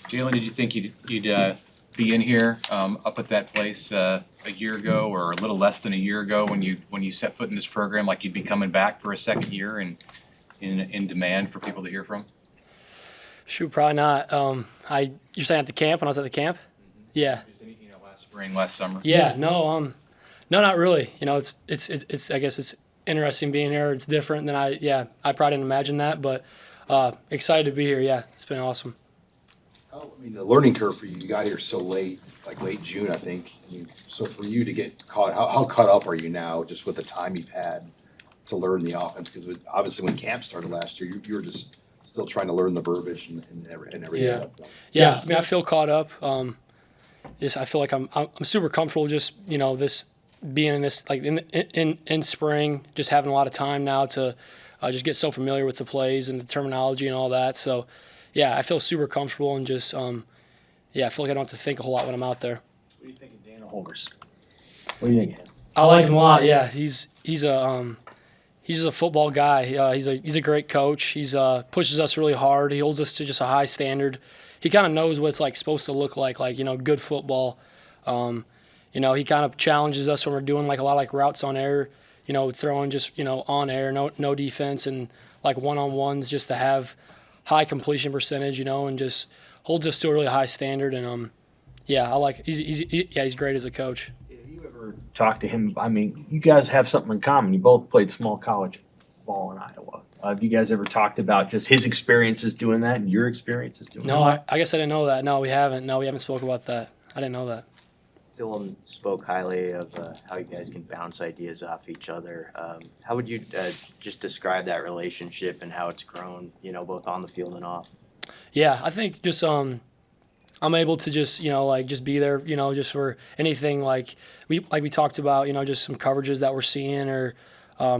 Jailyn, did you think you'd be in here up at that place a year ago or a little less than a year ago when you set foot in this program, like you'd be coming back for a second year and in demand for people to hear from? Shoot, probably not. You're saying at the camp when I was at the camp? Yeah. Last spring, last summer. Yeah. No. No, not really. It's. I guess it's interesting being here. It's different than I probably didn't imagine that, but excited to be here. Yeah, it's been awesome. The learning curve for you, you got here so late, like late June, I think. So for you to get caught, how caught up are you now just with the time you've had to learn the offense? Because obviously when camp started last year, you were just still trying to learn the verbiage and everything. Yeah. I feel caught up. I feel like I'm super comfortable just, this being in this, like in spring, just having a lot of time now to just get so familiar with the plays and the terminology and all that. So, yeah, I feel super comfortable and just, I feel like I don't have to think a whole lot when I'm out there. What do you think of Dana Holgers? What do you think of him? I like him a lot. Yeah, he's just a football guy. He's a great coach. He's pushes us really hard. He holds us to just a high standard. He kind of knows what it's like supposed to look like good football. He kind of challenges us when we're doing like a lot of like routes on air, throwing just on air, no defense, and like one-on-ones just to have high completion percentage, and just holds us to a really high standard. And I like he's great as a coach. Have you ever talked to him? I mean, you guys have something in common. You both played small college ball in Iowa. Have you guys ever talked about just his experiences doing that and your experiences doing that? No, I guess I didn't know that. No, we haven't. No, we haven't spoken about that. I didn't know that. Dylan spoke highly of how you guys can bounce ideas off each other. How would you just describe that relationship and how it's grown, both on the field and off? Yeah, I think just I'm able to just just be there, just for anything like we talked about, just some coverages that we're seeing or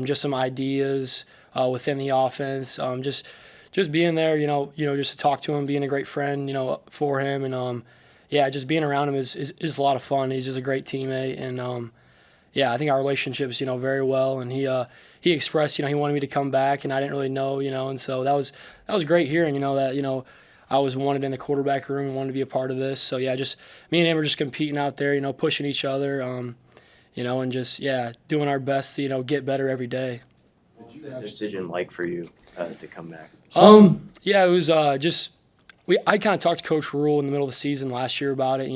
just some ideas within the offense. Just being there, just to talk to him, being a great friend, for him, and just being around him is a lot of fun. He's just a great teammate, and I think our relationship's very well. And he expressed he wanted me to come back, and I didn't really know, and so that was great hearing that I was wanted in the quarterback room and wanted to be a part of this. So just me and him were just competing out there, pushing each other, and just doing our best to get better every day. What was that decision like for you to come back? It was I kind of talked to Coach Rule in the middle of the season last year about it.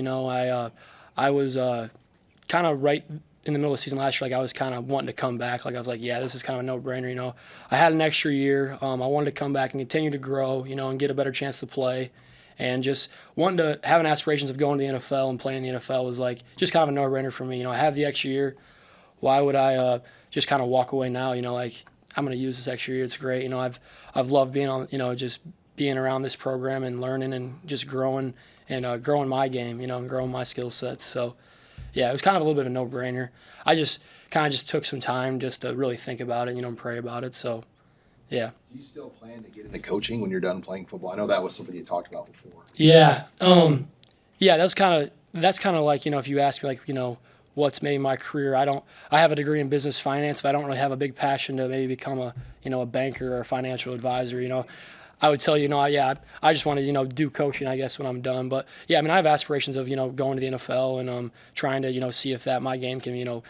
I was kind of right in the middle of the season last year. Like I was kind of wanting to come back. Like I was like, this is kind of a no-brainer. I had an extra year. I wanted to come back and continue to grow. And get a better chance to play. And just wanting to having aspirations of going to the NFL and playing in the NFL was like just kind of a no-brainer for me. I have the extra year. Why would I just kind of walk away now? Like I'm going to use this extra year. It's great. I've loved being on. Just being around this program and learning and just growing and growing my game, and growing my skill sets. So, it was kind of a little bit of a no-brainer. I just kind of took some time just to really think about it, and pray about it. So, yeah. Do you still plan to get into coaching when you're done playing football? I know that was something you talked about before. Yeah. That's kind of like, if you ask me like, what's made my career, I have a degree in business finance, but I don't really have a big passion to maybe become a banker or a financial advisor, I would tell you, I just want to, do coaching, I guess, when I'm done. But, I have aspirations of, going to the NFL and trying to, see if my game can,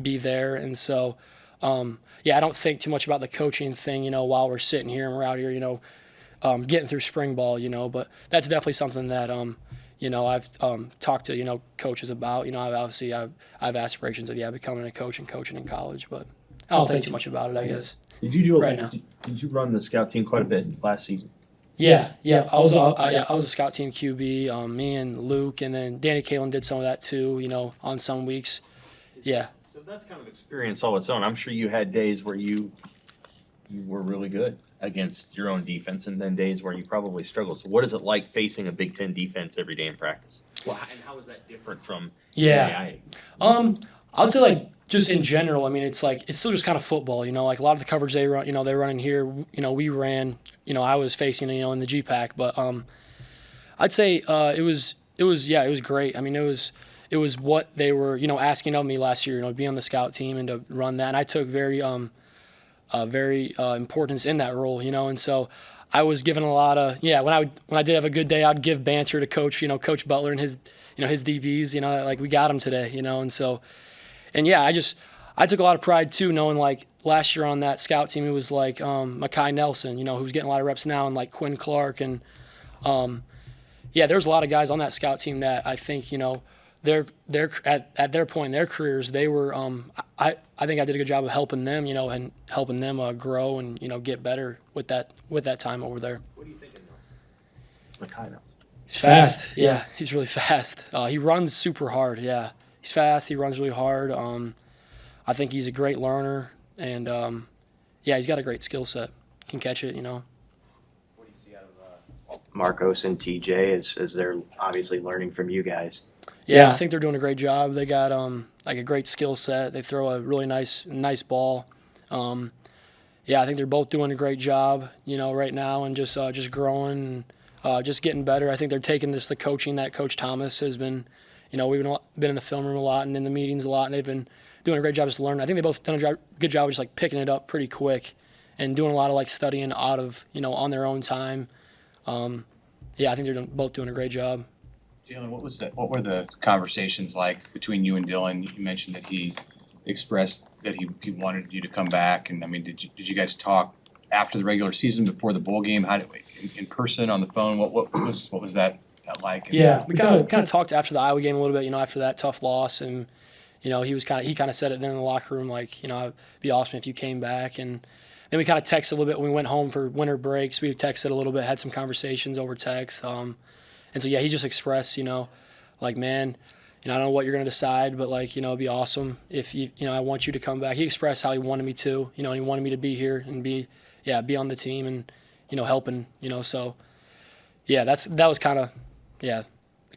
be there. And so, I don't think too much about the coaching thing, while we're sitting here and we're out here, getting through spring ball, but that's definitely something that, I've talked to, coaches about. I have aspirations of, becoming a coach and coaching in college. But I don't think too much about it, I guess. Did you do right now? Did you run the scout team quite a bit last season? Yeah. I was a scout team QB. Me and Luke, and then Danny Kalen did some of that too. On some weeks. Yeah. So that's kind of experience all its own. I'm sure you had days where you were really good against your own defense, and then days where you probably struggled. So what is it like facing a Big Ten defense every day in practice? Well, and how is that different from? I would say like just in general. It's still just kind of football. Like a lot of the coverage they run, they run in here. We ran. I was facing in the GPAC, but I'd say it was great. It was what they were asking of me last year. To be on the scout team and to run that, and I took very importance in that role. And so I was given a lot of when I did have a good day, I'd give banter to Coach Coach Butler and his his DBs, like we got him today, and so I took a lot of pride too, knowing like last year on that scout team it was like Mekhi Nelson, who's getting a lot of reps now, and like Quinn Clark, and there's a lot of guys on that scout team that I think they're at their point in their careers, they were I think I did a good job of helping them, and helping them grow and get better with that time over there. What do you think of Nelson? Mekhi Nelson. He's fast. Yeah, he's really fast. He runs super hard. Yeah, he's fast. He runs really hard. I think he's a great learner, and he's got a great skill set. Can catch it. What do you see out of Marcos and TJ as they're obviously learning from you guys? Yeah, I think they're doing a great job. They got like a great skill set. They throw a really nice ball. I think they're both doing a great job, right now, and just growing, just getting better. I think they're taking the coaching that Coach Thomas has been, we've been in the film room a lot and in the meetings a lot, and they've been doing a great job just learning. I think they both done a good job of just like picking it up pretty quick and doing a lot of like studying out of, on their own time. I think they're both doing a great job. Jailyn, what were the conversations like between you and Dylan? You mentioned that he expressed that he wanted you to come back, and I mean, did you guys talk after the regular season, before the bowl game? How did in person, on the phone? What was that like? Yeah, we kind of talked after the Iowa game a little bit, after that tough loss, and he kind of said it then in the locker room, like, it'd be awesome if you came back, and then we kind of texted a little bit when we went home for winter breaks. We texted a little bit, had some conversations over text. And so, he just expressed, like, man, I don't know what you're going to decide, but, like, it'd be awesome if I want you to come back. He expressed how he wanted me to, and he wanted me to be here and be on the team and, helping, so, that was kind of, the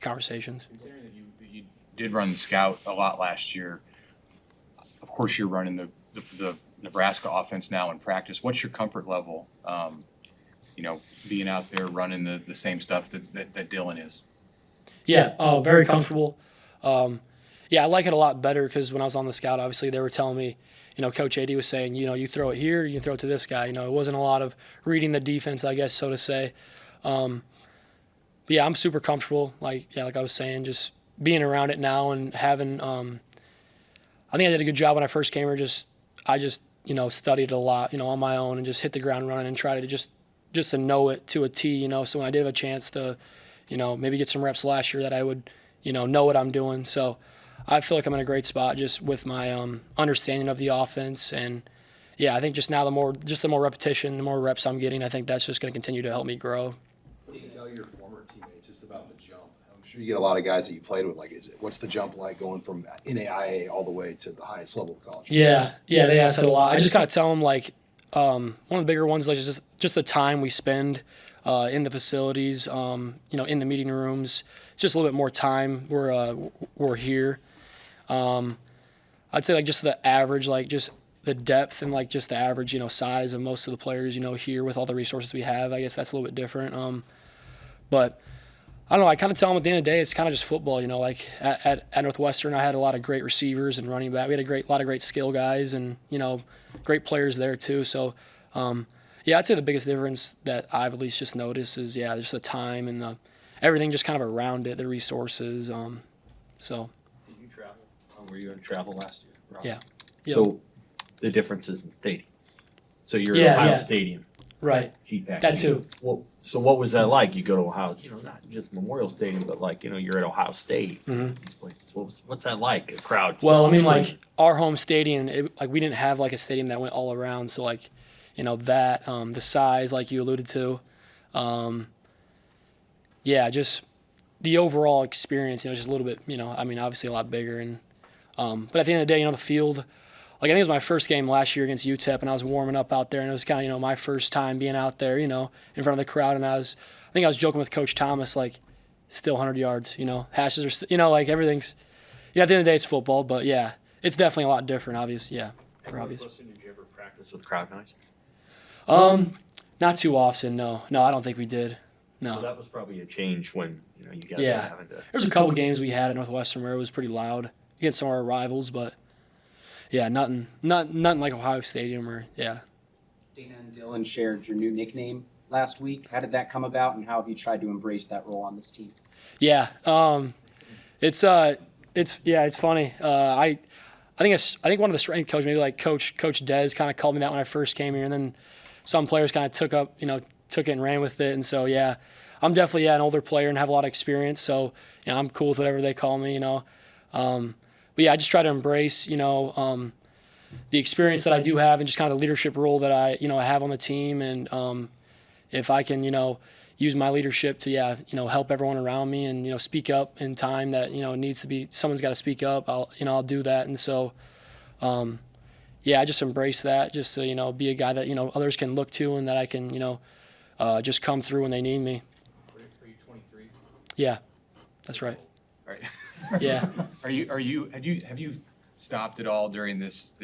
conversations. Considering that you did run the scout a lot last year, of course you're running the Nebraska offense now in practice. What's your comfort level, being out there running the same stuff that Dylan is? Yeah, very comfortable. I like it a lot better because when I was on the scout, obviously they were telling me, Coach AD was saying, you throw it here, you throw it to this guy. It wasn't a lot of reading the defense, I guess, so to say. I'm super comfortable. Like I was saying, just being around it now and having. I think I did a good job when I first came here. I just studied a lot, on my own, and just hit the ground running and try to just to know it to a T. So when I did have a chance to, maybe get some reps last year, that I would, know what I'm doing. So I feel like I'm in a great spot just with my understanding of the offense, and I think just now the more repetition, the more reps I'm getting, I think that's just going to continue to help me grow. What do you tell your former teammates just about the jump? I'm sure you get a lot of guys that you played with. Like, what's the jump like going from NAIA all the way to the highest level of college? Yeah, they ask it a lot. I just kind of tell them, like, one of the bigger ones, like, just the time we spend in the facilities, in the meeting rooms. It's just a little bit more time we're here. I'd say, like, just the average, like, just the depth and, like, just the average, size of most of the players, here with all the resources we have. I guess that's a little bit different. But I don't know. I kind of tell them at the end of the day, it's kind of just football. Like at Northwestern, I had a lot of great receivers and running back. We had a lot of great skill guys and great players there too. So I'd say the biggest difference that I've at least just noticed is just the time and everything just kind of around it, the resources. So. Did you travel? Were you going to travel last year, Ross? Yeah. Yep. So the differences in stadium. So you're at Ohio Stadium. Right. GPAC. That too. Well, so what was that like? You go to Ohio, not just Memorial Stadium, but like, you're at Ohio State. Mhm. These places. What's that like? A crowd. Well, I mean, like our home stadium, we didn't have like a stadium that went all around. So like, that the size, like you alluded to, just the overall experience, just a little bit, obviously a lot bigger. And but at the end of the day, the field. Like, I think it was my first game last year against UTEP, and I was warming up out there, and it was kind of, my first time being out there, in front of the crowd, and I think I was joking with Coach Thomas, like, still 100 yards, hashes are, like, everything's, at the end of the day, it's football, but, it's definitely a lot different, obviously, for obvious. Did you ever practice with crowd noise? Not too often, no. No, I don't think we did, no. So that was probably a change when, you guys were having to. There's a couple games we had at Northwestern where it was pretty loud against some of our rivals, but. Yeah, nothing like Ohio Stadium or. Dana and Dylan shared your new nickname last week. How did that come about, and how have you tried to embrace that role on this team? Yeah, it's funny. I think one of the strength coaches, maybe like Coach Dez, kind of called me that when I first came here, and then some players kind of took it and ran with it, and so yeah, I'm definitely an older player and have a lot of experience, so I'm cool with whatever they call me, But yeah, I just try to embrace the experience that I do have and just kind of the leadership role that I have on the team, and if I can use my leadership to help everyone around me and speak up in time that needs to be, someone's got to speak up, I'll do that. And so I just embrace that, just to be a guy that others can look to and that I can just come through when they need me. Are you 23? Yeah, that's right. Right. Yeah. Have you stopped at all during this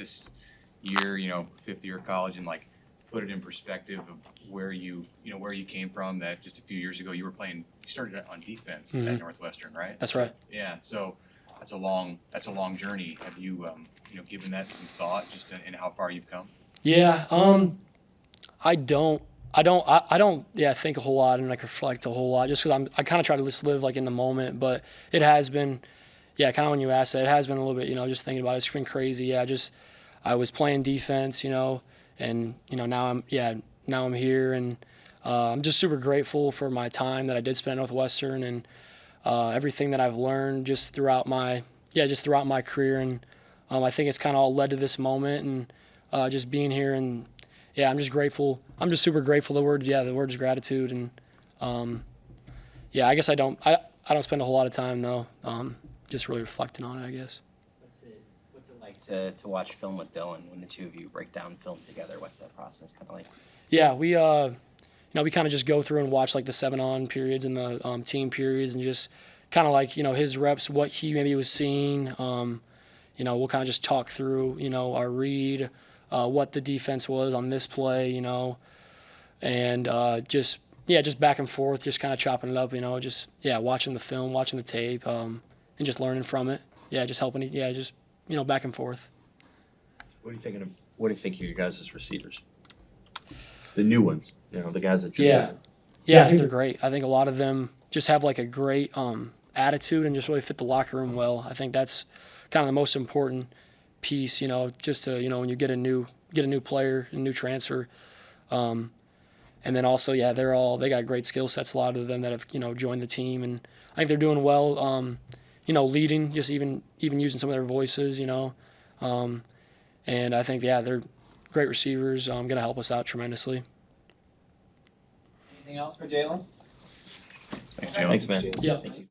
year, fifth year of college, and like put it in perspective of where you came from? That just a few years ago you started on defense Mm-hmm. at Northwestern, right? That's right. Yeah. So that's a long journey. Have you given that some thought, just in how far you've come? Yeah. I don't think a whole lot and like reflect a whole lot, just because I kind of try to just live like in the moment. But it has been, kind of when you asked that, it has been a little bit, just thinking about it, it's been crazy. Yeah, I was playing defense, and now I'm here, and I'm just super grateful for my time that I did spend at Northwestern, and everything that I've learned just throughout my career, and I think it's kind of all led to this moment, and just being here, and I'm just grateful. I'm just super grateful. The words gratitude, and I guess I don't spend a whole lot of time though, just really reflecting on it, I guess. What's it like to watch film with Dylan when the two of you break down film together? What's that process kind of like? Yeah, we we kind of just go through and watch like the 7-on periods and the team periods, and just kind of like his reps, what he maybe was seeing. We'll kind of just talk through our read, what the defense was on this play, and just back and forth, just kind of chopping it up, watching the film, watching the tape, and just learning from it. Yeah, just helping it. Yeah, just back and forth. What do you think of your guys' receivers? The new ones, the guys that just Yeah, I think they're great. I think a lot of them just have like a great attitude and just really fit the locker room well. I think that's kind of the most important piece, just to when you get a new player, a new transfer, and then also they got great skill sets. A lot of them that have joined the team, and I think they're doing well. Leading, just even using some of their voices, and I think they're great receivers. Going to help us out tremendously. Anything else for Jailyn? Thanks, Jailyn. Thanks, man. Yeah. Thank you.